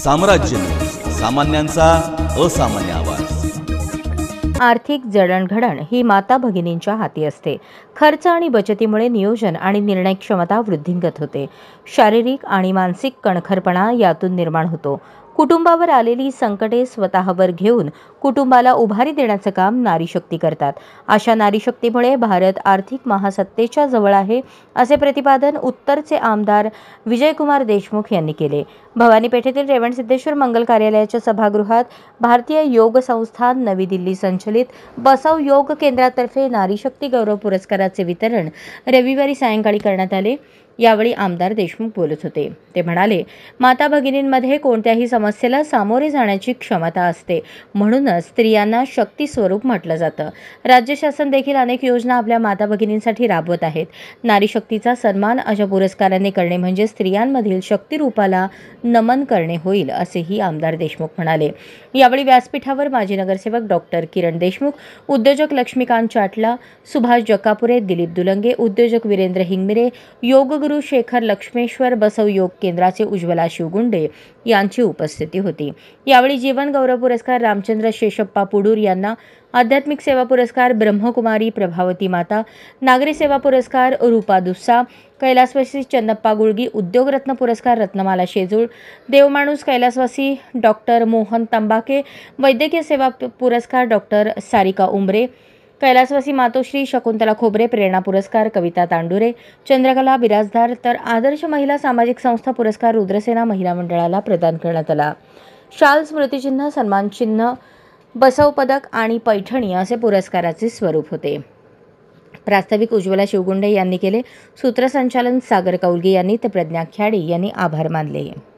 साम्राज्य, सामान्यांचा असामान्य आवाज। आर्थिक जडणघडण ही माता भगिनींच्या हाती असते। खर्च आणि बचतीमुळे नियोजन आणि निर्णय क्षमता वृद्धिंगत होते। शारीरिक आणि मानसिक कणखरपणा यातून निर्माण होतो। कुटुंबावर आलेली संकटे स्वतःवर घेऊन कुटुंबाला उभारी देण्याचं काम नारी शक्ती करतात। अशा नारी शक्तीमुळे भारत आर्थिक महासत्तेच्या जवळ आहे, असे प्रतिपादन उत्तरचे आमदार विजयकुमार देशमुख यांनी केले। भवानी पेठेतील रेवणसिद्धेश्वर मंगल कार्यालयाच्या सभागृहात भारतीय योग संस्थान नवी दिल्ली संचलित बसव योग केंद्रातर्फे नारी शक्ती गौरव पुरस्काराचे वितरण रविवारी सायंकाळी करण्यात आले। यावेळी आमदार देशमुख बोलत होते। ते म्हणाले, माता भगिनींमध्ये कोणत्याही समस्येला सामोरे जाण्याची क्षमता असते, म्हणूनच स्त्रियांना शक्ती स्वरूप म्हटलं जातं। राज्य शासन देखील अनेक योजना आपल्या माता भगिनींसाठी राबवत आहेत। नारी शक्तीचा सन्मान अशा पुरस्काराने करणे म्हणजे स्त्रियांमधील शक्तिरूपाला नमन करणे होईल, असेही आमदार देशमुख म्हणाले। यावेळी व्यासपीठावर माजी नगरसेवक डॉक्टर किरण देशमुख, उद्योजक लक्ष्मीकांत चाटला, सुभाष जक्कापुरे, दिलीप दुलंगे, उद्योजक वीरेंद्र हिंगमिरे, योगगुरू शेखर लक्ष्मेश्वर, बसव योग केंद्राचे उज्ज्वला शिवगुंडे यांची उपस्थिती होती। यावेळी जीवन गौरव पुरस्कार रामचंद्र शेषप्पा पुडूर यांना, आध्यात्मिक सेवा पुरस्कार ब्रह्मकुमारी प्रभावती माता, नागरी सेवा पुरस्कार रूपा दुस्सा, कैलासवासी चन्नप्पा गुळगी, उद्योगरत्न पुरस्कार रत्नमाला शेजूळ, देवमाणूस कैलासवासी डॉक्टर मोहन तंबाके, वैद्यकीय सेवा पुरस्कार डॉक्टर सारिका उमरे, कैलासवासी मातोश्री शकुंतला खोबरे, प्रेरणा पुरस्कार कविता तांडुरे, चंद्रकला बिराजदार, तर आदर्श महिला सामाजिक संस्था पुरस्कार रुद्रसेना महिला मंडळाला प्रदान करण्यात आला। शाल, स्मृतिचिन्ह, सन्मानचिन्ह, बसव पदक आणि पैठणी असे पुरस्काराचे स्वरूप होते। प्रास्ताविक उज्ज्वला शिवगुंडे यांनी केले। सूत्रसंचालन सागर कौलगी यांनी तर प्रज्ञा ख्याडी यांनी आभार मानले। आहे